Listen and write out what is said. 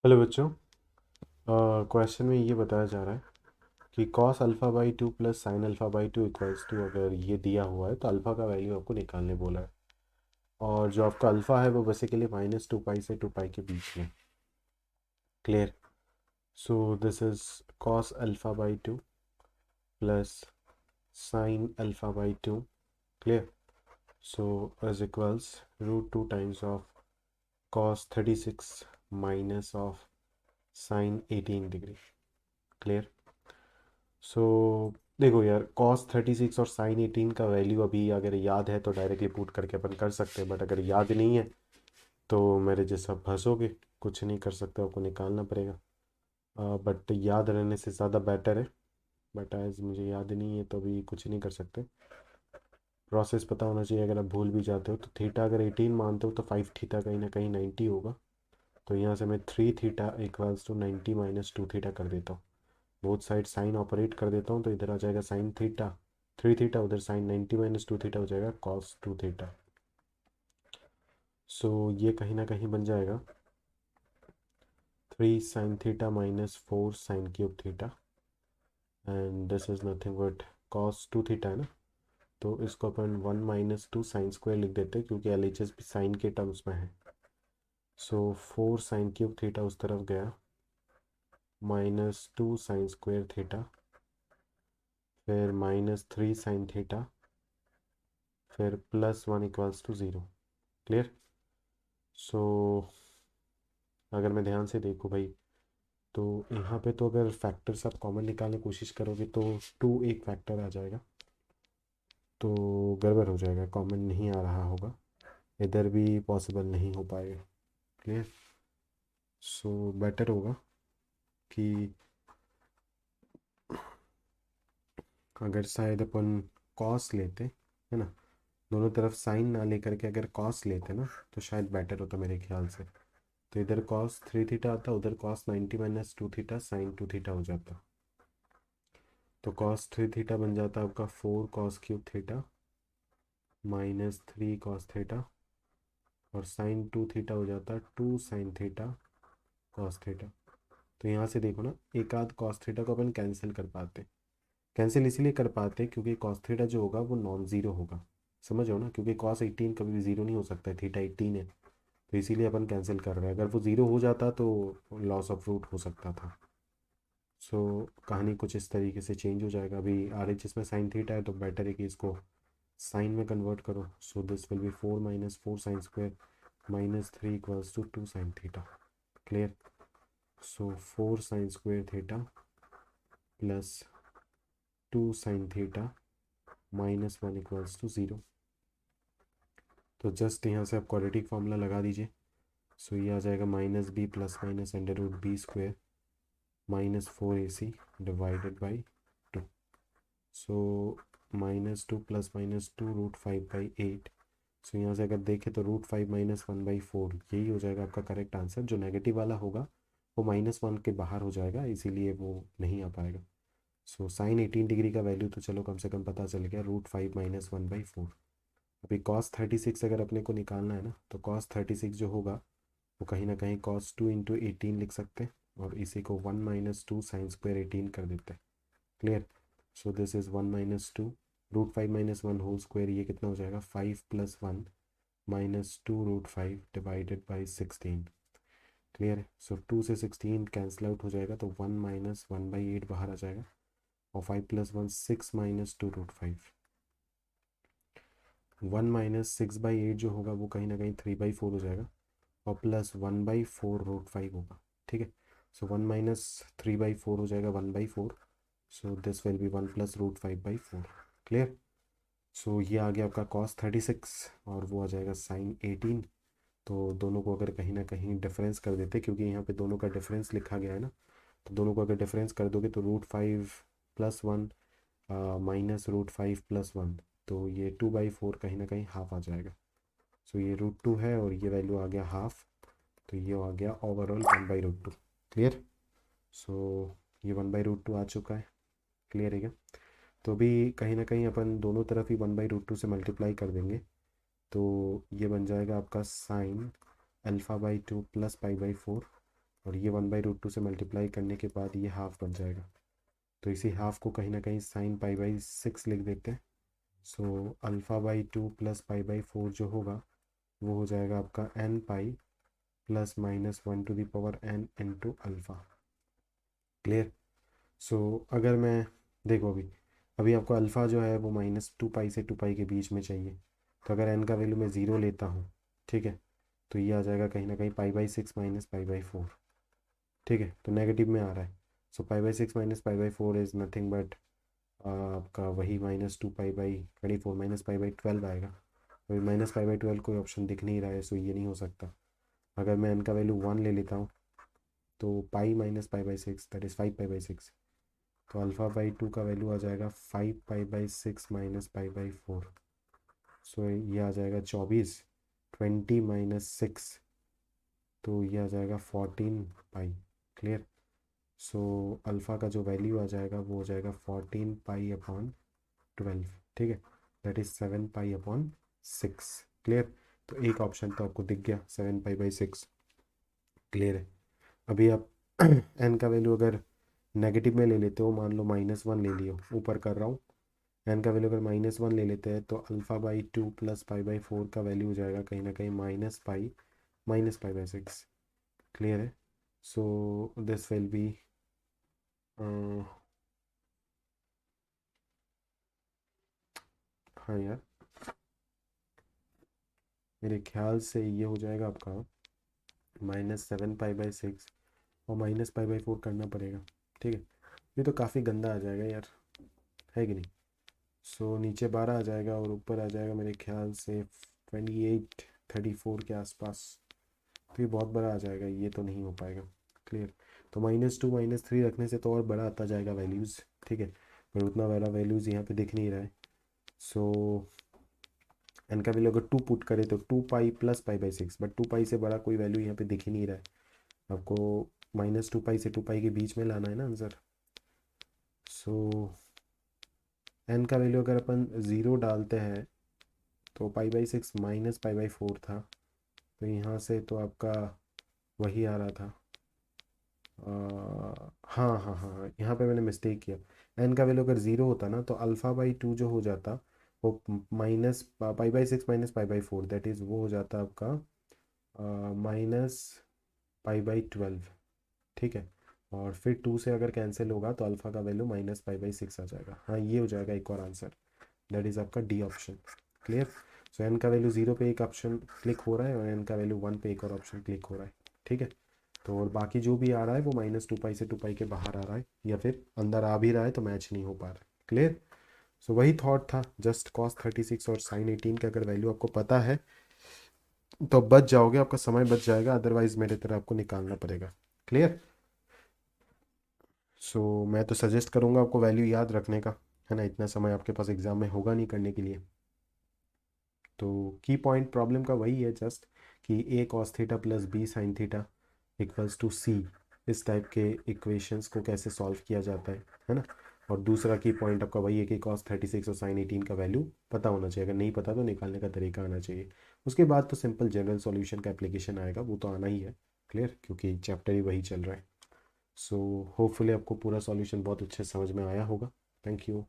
Hello बच्चों। Question में ये बताया जा रहा है कि cos alpha by two plus sine alpha by two equals to, अगर ये दिया हुआ है तो अल्फ़ा का वैल्यू आपको निकालने बोला है। और जो आपका अल्फ़ा है वो बेसिकली -2 पाई से 2 पाई के बीच में। Clear. So this is cos alpha by two plus sine alpha by two. Clear. So is equals √2 times of cos 36 minus of sine 18 degree. Clear. So देखो यार, cos 36 और साइन 18 का वैल्यू अभी अगर याद है तो डायरेक्टली पुट करके अपन कर सकते हैं, बट अगर याद नहीं है तो मेरे जैसा फंसोगे, कुछ नहीं कर सकते, आपको निकालना पड़ेगा। बट याद रहने से ज़्यादा बेटर है, बट एज मुझे याद नहीं है तो अभी कुछ नहीं कर सकते। प्रोसेस पता होना चाहिए। अगर आप भूल भी जाते हो तो थीटा अगर 18 मानते हो तो 5 थीटा कहीं ना कहीं 90 होगा। तो यहाँ से मैं 3 theta equals to 90 minus 2 theta कर देता हूँ। बोथ साइड साइन ऑपरेट कर देता हूँ तो इधर आ जाएगा साइन थीटा 3 थीटा, उधर साइन 90 माइनस 2 थीटा हो जाएगा कॉस 2 थीटा। सो ये कहीं ना कहीं बन जाएगा 3 sine theta minus 4 sine cube theta, and this is nothing but cos 2 theta है ना। तो इसको अपन 1 - 2 साइन स्क्वायर लिख देते हैं क्योंकि एल एच एस भी साइन के टर्म्स में है। सो 4 साइन क्यूब थीटा उस तरफ गया, -2 साइन स्क्वायर थीटा, फिर -3 साइन थीटा, फिर +1 इक्वल्स टू 0। क्लियर। सो अगर मैं ध्यान से देखूँ भाई, तो यहाँ पे तो अगर फैक्टर्स आप कॉमन निकालने की कोशिश करोगे तो 2 एक फैक्टर आ जाएगा, तो गड़बड़ हो जाएगा, कॉमन नहीं आ रहा होगा, इधर भी पॉसिबल नहीं हो पाएगा। क्लियर। सो बेटर होगा कि अगर शायद अपन कॉस लेते है ना, दोनों तरफ साइन ना लेकर के अगर कॉस लेते ना तो शायद बेटर होता मेरे ख्याल से। तो इधर कॉस 3 थीटा आता, उधर cos 90 minus 2 theta sine 2 theta हो जाता। तो कॉस 3 थीटा बन जाता आपका 4 cos cube theta -3 cos theta, और साइन 2 थीटा हो जाता 2 साइन थीटा कॉस थीटा। तो यहाँ से देखो ना, एक आध कॉस थीटा को अपन कैंसिल कर पाते। कैंसिल इसलिए कर पाते क्योंकि कॉस थीटा जो होगा वो नॉन ज़ीरो होगा। समझ हो ना, क्योंकि कॉस 18 कभी भी ज़ीरो नहीं हो सकता है, थीटा 18 है, तो इसीलिए अपन कैंसिल कर रहे हैं। अगर वो ज़ीरो हो जाता तो लॉस ऑफ रूट हो सकता था। सो कहानी कुछ इस तरीके से चेंज हो जाएगा। अभी आर एच एस में साइन थीटा है तो बेटर है कि इसको साइन में कन्वर्ट करो। So this will be 4 - 4 sine square -3 equals to 2 sine theta. Clear. So 4 sine square theta plus 2 sine theta -1 equals to 0। तो जस्ट यहाँ से आप क्वाड्रेटिक फार्मूला लगा दीजिए। सो ये आ जाएगा -b plus minus √b square -4ac divided by 2। So -2 plus -2 √5/8। सो यहाँ से अगर देखें तो √5 -1/4 यही हो जाएगा आपका करेक्ट आंसर। जो नेगेटिव वाला होगा वो -1 के बाहर हो जाएगा, इसीलिए वो नहीं आ पाएगा। सो साइन 18 डिग्री का वैल्यू तो चलो कम से कम पता चल गया, √5 -1/4। अभी कॉस 36 अगर अपने को निकालना है ना, तो कॉस 36 जो होगा वो कहीं ना कहीं cos 2 × 18 लिख सकते हैं, और इसी को 1 - 2 साइन स्क्वायर 18 कर देते हैं। Clear. So this is 1 - 2 √5 -1 whole square, ये कितना हो जाएगा 5 + 1 -2 √5 डिवाइडेड बाई 16। क्लियर है। सो 2 से 16 कैंसिल आउट हो जाएगा, तो 1 - 1/8 बाहर आ जाएगा, और 5 + 1 6 -2 √5। 1 - 6/8 जो होगा वो कहीं ना कहीं 3/4 हो जाएगा, और +1/4 √5 होगा। ठीक है। सो 1 - 3/4 हो जाएगा 1/4। So this will be 1 + √5/4। Clear. So ये आ गया आपका cos 36, और वो आ जाएगा साइन 18। तो दोनों को अगर कहीं ना कहीं डिफरेंस कर देते, क्योंकि यहाँ पे दोनों का डिफरेंस लिखा गया है ना, तो दोनों को अगर डिफरेंस कर दोगे तो √5 + 1 -√5 + 1, तो ये 2/4 कहीं ना कहीं हाफ आ जाएगा। सो ये √2 है और ये वैल्यू आ गया हाफ, तो ये आ गया ओवरऑल 1/√2। क्लियर। सो ये 1/√2 आ चुका है। क्लियर है क्या। तो भी कहीं ना कहीं अपन दोनों तरफ ही 1/√2 से मल्टीप्लाई कर देंगे, तो ये बन जाएगा आपका sign alpha by 2 plus pi by 4 और ये 1/√2 से मल्टीप्लाई करने के बाद ये हाफ बन जाएगा। तो इसी हाफ को कहीं ना कहीं साइन पाई/6 लिख देते हैं। सो α/2 प्लस पाई/4 जो होगा वो हो जाएगा आपका n pi plus minus 1⁴n into alpha. Clear. So अगर मैं देखो अभी अभी आपको अल्फ़ा जो है वो -2 पाई से 2 पाई के बीच में चाहिए। तो अगर n का वैल्यू मैं ज़ीरो लेता हूँ, ठीक है, तो ये आ जाएगा कहीं ना कहीं पाई/6 माइनस पाई/4। ठीक है, तो नेगेटिव में आ रहा है। सो पाई/6 माइनस पाई/4 इज़ नथिंग बट आपका वही -2 पाई/24 माइनस पाई/12 आएगा। अभी -पाई/12 कोई ऑप्शन दिख नहीं रहा है, सो ये नहीं हो सकता। अगर मैं n का वैल्यू 1 ले लेता हूँ तो पाई माइनस पाई/6 दैट इज़ 5 पाई/6। तो α/2 का वैल्यू आ जाएगा 5 पाई/6 माइनस पाई/4। सो ये आ जाएगा 24, 20 - 6, तो ये आ जाएगा 14 पाई। क्लियर। सो अल्फ़ा का जो वैल्यू आ जाएगा वो हो जाएगा 14 पाई/12। ठीक है, दैट इज़ 7 पाई/6। क्लियर। तो एक ऑप्शन तो आपको दिख गया 7 पाई/6। क्लियर है। अभी आप n का वैल्यू अगर नेगेटिव में ले लेते हो, मान लो -1 ले लियो, ऊपर कर रहा हूँ, n का वैल्यू अगर -1 ले लेते हैं तो α/2 प्लस पाई/4 का वैल्यू हो जाएगा कहीं ना कहीं -पाई माइनस पाई/6। क्लियर है। सो दिस विल बी हाँ यार, मेरे ख्याल से ये हो जाएगा आपका -7 पाई/6 और -पाई/4 करना पड़ेगा। ठीक है, ये तो काफ़ी गंदा आ जाएगा यार, है कि नहीं। सो नीचे 12 आ जाएगा और ऊपर आ जाएगा मेरे ख्याल से 28 34 के आसपास। तो ये बहुत बड़ा आ जाएगा, ये तो नहीं हो पाएगा। क्लियर। तो -2 -3 रखने से तो और बड़ा आता जाएगा वैल्यूज़। ठीक है, पर उतना बड़ा वैल्यूज़ यहाँ पे दिख नहीं रहा है। सो एन का वैल्यू अगर 2 पुट करें तो 2 पाई प्लस पाई/6, बट 2 पाई से बड़ा कोई वैल्यू यहाँ पे दिख ही नहीं रहा है। आपको -2 पाई से 2 पाई के बीच में लाना है ना आंसर। सो एन का वैल्यू अगर अपन ज़ीरो डालते हैं तो पाई/6 माइनस पाई/4 था, तो यहाँ से तो आपका वही आ रहा था। हाँ हाँ हाँ हाँ, यहाँ पे मैंने मिस्टेक किया। एन का वैल्यू अगर ज़ीरो होता ना तो α/2 जो हो जाता वो माइनस पाई/6 माइनस पाई/4, दैट इज़ वो हो जाता आपका -पाई/12। ठीक है, और फिर 2 से अगर कैंसिल होगा तो अल्फ़ा का वैल्यू -पाई/6 आ जाएगा। हाँ, ये हो जाएगा एक और आंसर, दैट इज़ आपका डी ऑप्शन। क्लियर। सो एन का वैल्यू 0 पे एक ऑप्शन क्लिक हो रहा है और एन का वैल्यू 1 पे एक और ऑप्शन क्लिक हो रहा है। ठीक है, तो और बाकी जो भी आ रहा है वो -2 पाई से 2 पाई के बाहर आ रहा है, या फिर अंदर आ भी रहा है तो मैच नहीं हो पा रहा है। क्लियर। सो वही थॉट था, जस्ट cos 36 और sin 18 का अगर वैल्यू आपको पता है तो बच जाओगे, आपका समय बच जाएगा, अदरवाइज मेरे तरह आपको निकालना पड़ेगा। क्लियर। सो मैं तो सजेस्ट करूँगा आपको वैल्यू याद रखने का, है ना, इतना समय आपके पास एग्ज़ाम में होगा नहीं करने के लिए। तो की पॉइंट प्रॉब्लम का वही है जस्ट कि a cos theta plus b sin theta equals to c, इस टाइप के इक्वेशंस को कैसे सॉल्व किया जाता है ना। और दूसरा की पॉइंट आपका वही है कि cos 36 और sin 18 का वैल्यू पता होना चाहिए, अगर नहीं पता तो निकालने का तरीका आना चाहिए। उसके बाद तो सिंपल जनरल सॉल्यूशन का एप्लीकेशन आएगा, वो तो आना ही है। क्लियर, क्योंकि चैप्टर ही वही चल रहा है। सो होपफुली आपको पूरा सॉल्यूशन बहुत अच्छे समझ में आया होगा। Thank you.